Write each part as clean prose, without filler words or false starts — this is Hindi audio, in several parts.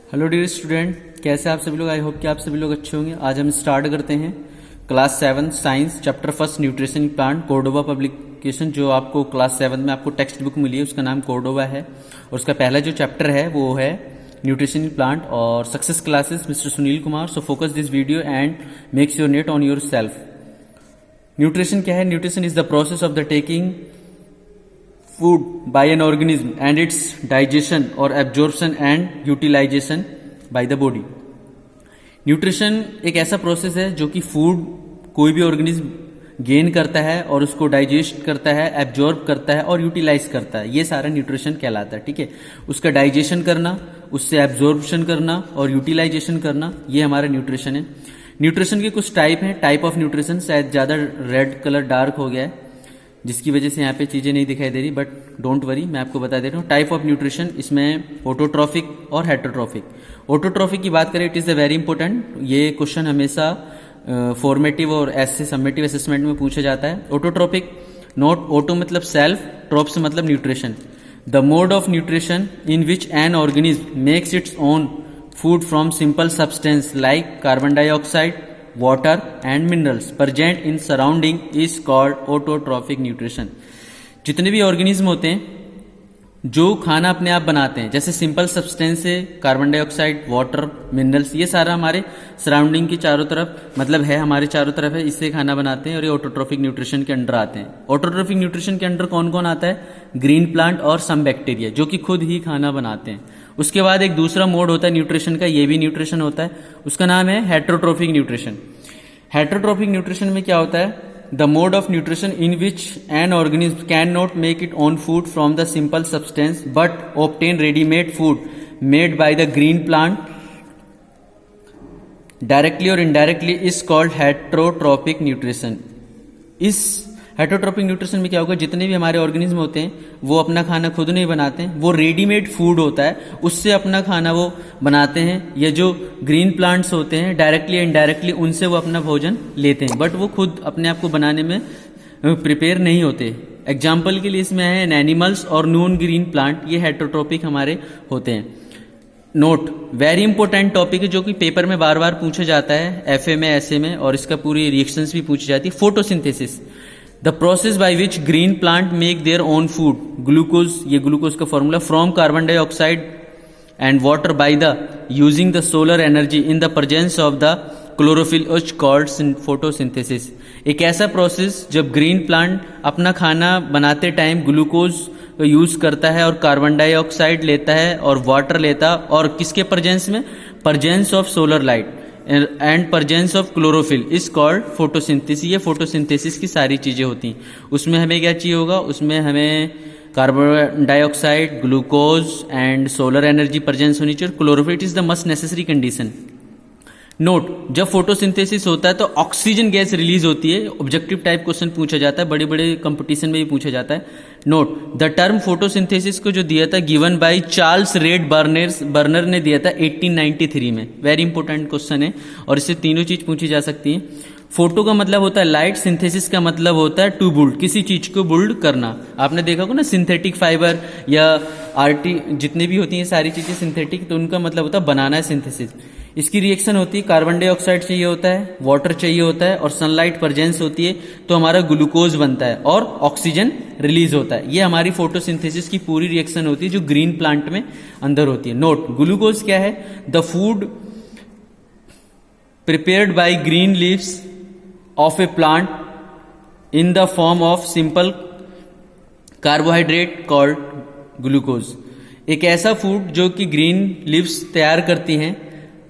हेलो डियर स्टूडेंट, कैसे आप सभी लोग। आई होप कि आप सभी लोग अच्छे होंगे। आज हम स्टार्ट करते हैं class 7 science chapter first nutrition plant Cordoba publication. जो आपको क्लास 7 में आपको टेक्स्ट बुक मिली है उसका नाम कोर्डोबा है और उसका पहला जो चैप्टर है वो है न्यूट्रिशन प्लांट और success classes mister Sunil Kumar. So focus this video and makes your net on your self. Nutrition क्या है? Nutrition is the process of the taking food by an organism and its digestion or absorption and utilization by the body। Nutrition एक ऐसा प्रोसेस है जो कि फूड कोई भी ऑर्गेनिज्म गेन करता है और उसको डाइजेस्ट करता है, एब्जॉर्ब करता है और यूटिलाइज करता है। ये सारा न्यूट्रिशन कहलाता है। ठीक है, उसका डाइजेशन करना, उससे एब्जॉर्प्शन करना और यूटिलाइजेशन करना, ये हमारा न्यूट्रिशन है। न्यूट्रिशन के कुछ टाइप हैं। टाइप ऑफ न्यूट्रिशन, शायद ज़्यादा रेड कलर डार्क हो गया है जिसकी वजह से यहाँ पे चीज़ें नहीं दिखाई दे रही, बट डोंट वरी, मैं आपको बता दे रहा हूँ। टाइप ऑफ न्यूट्रिशन इसमें ऑटोट्रॉफिक और हेटरोट्रॉफिक। ऑटोट्रॉफिक की बात करें, it is the very important. ये क्वेश्चन हमेशा फॉर्मेटिव और ऐसे समेटिव असेसमेंट में पूछा जाता है। ऑटोट्रॉफिक, नॉट ऑटो मतलब सेल्फ, ट्रॉप से मतलब nutrition. The mode of nutrition in which an organism makes its own food from simple substance like carbon dioxide, water and minerals present in surrounding is called autotrophic nutrition। जितने भी ऑर्गेनिज्म होते हैं जो खाना अपने आप बनाते हैं, जैसे सिंपल सब्सटेंस से कार्बन डाइऑक्साइड, वाटर, मिनरल्स, ये सारा हमारे सराउंडिंग के चारों तरफ मतलब है, हमारे चारों तरफ है, इससे खाना बनाते हैं और ये ऑटोट्रोफिक न्यूट्रिशन के अंडर आते हैं। ऑटोट्रोफिक न्यूट्रिशन के अंडर कौन कौन आता है? ग्रीन प्लांट और सम बैक्टीरिया जो कि खुद ही खाना बनाते हैं। उसके बाद एक दूसरा मोड होता है न्यूट्रिशन का, ये भी न्यूट्रिशन होता है, उसका नाम है हेटरोट्रोफिक न्यूट्रिशन। हेटरोट्रोफिक न्यूट्रिशन में क्या होता है? The mode of nutrition in which an organism can not make it own food from the simple substance but obtain readymade food made by the green plant directly और indirectly is called heterotrophic nutrition. इस हेटरोट्रोपिक न्यूट्रिशन में क्या होगा? जितने भी हमारे ऑर्गेनिज्म होते हैं वो अपना खाना खुद नहीं बनाते हैं, वो रेडीमेड फूड होता है, उससे अपना खाना वो बनाते हैं। या जो ग्रीन प्लांट्स होते हैं डायरेक्टली इनडायरेक्टली उनसे वो अपना भोजन लेते हैं, बट वो खुद अपने आप को बनाने में प्रिपेयर नहीं होते। एग्जाम्पल के लिए इसमें है एनिमल्स और नॉन ग्रीन प्लांट, ये हेटरोट्रोपिक हमारे होते हैं। नोट, वेरी इंपॉर्टेंट टॉपिक है जो कि पेपर में बार बार पूछा जाता है, एफए में, एसए में, और इसका पूरी रिएक्शंस भी पूछी जाती है। Photosynthesis, the process by which green plant make their own food, glucose, ये ग्लूकोज का formula, from carbon dioxide and water by the using the solar energy in the presence of the chlorophyll is called photosynthesis. एक ऐसा प्रोसेस जब ग्रीन प्लांट अपना खाना बनाते टाइम ग्लूकोज का यूज करता है और कार्बन डाइऑक्साइड लेता है और वाटर लेता है, और किसके प्रेजेंस में? Presence of solar light and presence of chlorophyll is called photosynthesis. ये फोटोसिंथेसिस की सारी चीजें होती हैं। उसमें हमें क्या चाहिए होगा? उसमें हमें carbon dioxide, glucose and solar energy presence होनी चाहिए। Chlorophyll, it is the must necessary condition. Note, जब फोटोसिंथेसिस होता है तो ऑक्सीजन गैस रिलीज होती है। ऑब्जेक्टिव टाइप क्वेश्चन पूछा जाता है, बड़े बड़े कंपटीशन में भी पूछा जाता है। नोट, द टर्म फोटोसिंथेसिस को जो दिया था given by Charles red burner ने दिया था 1893 में। वेरी इंपॉर्टेंट क्वेश्चन है और इससे तीनों चीज पूछी जा सकती है। फोटो का मतलब होता है लाइट, सिंथेसिस का मतलब होता है टू बिल्ड, किसी चीज को बिल्ड करना। आपने देखा होगा ना सिंथेटिक फाइबर या आर्टी जितनी भी होती हैं सारी चीजें सिंथेटिक, तो उनका मतलब होता है बनाना है, सिंथेसिस। इसकी रिएक्शन होती है, कार्बन डाइऑक्साइड चाहिए होता है, वाटर चाहिए होता है और सनलाइट प्रेजेंस होती है तो हमारा ग्लूकोज बनता है और ऑक्सीजन रिलीज होता है। ये हमारी फोटोसिंथेसिस की पूरी रिएक्शन होती है जो ग्रीन प्लांट में अंदर होती है। नोट, ग्लूकोज क्या है? The food prepared by green leaves of A plant in the form of simple carbohydrate called glucose. एक ऐसा फूड जो कि ग्रीन लीव्स तैयार करती हैं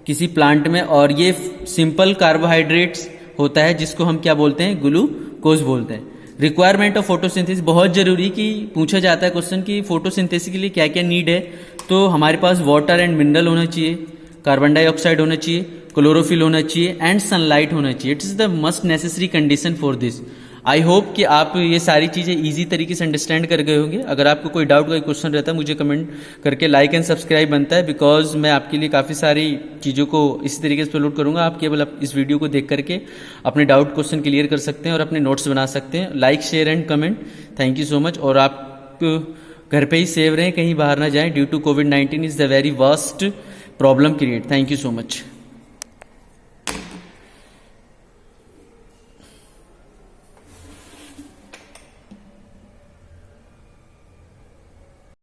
किसी प्लांट में, और ये सिंपल कार्बोहाइड्रेट्स होता है जिसको हम क्या बोलते हैं? ग्लूकोज बोलते हैं। रिक्वायरमेंट ऑफ फोटोसिंथेसिस, बहुत जरूरी कि पूछा जाता है क्वेश्चन कि फोटोसिंथेसिस के लिए क्या क्या नीड है। तो हमारे पास वाटर एंड मिनरल होना चाहिए, कार्बन डाइऑक्साइड होना चाहिए, क्लोरोफिल होना चाहिए एंड सनलाइट होना चाहिए। It is the must necessary condition for this. I hope कि आप ये सारी चीज़ें इजी तरीके से अंडरस्टैंड कर गए होंगे। अगर आपको कोई डाउट, कोई क्वेश्चन रहता है, मुझे कमेंट करके लाइक एंड सब्सक्राइब बनता है, बिकॉज मैं आपके लिए काफ़ी सारी चीज़ों को इसी तरीके से अपलोड करूँगा। आप केवल इस वीडियो को देख करके अपने डाउट क्वेश्चन क्लियर कर सकते हैं और अपने नोट्स बना सकते हैं। Like, share and comment, thank you so much. और आप घर पे ही सेव रहें, कहीं बाहर ना जाएं ड्यू टू कोविड-19 is the very worst problem create. Thank you so much.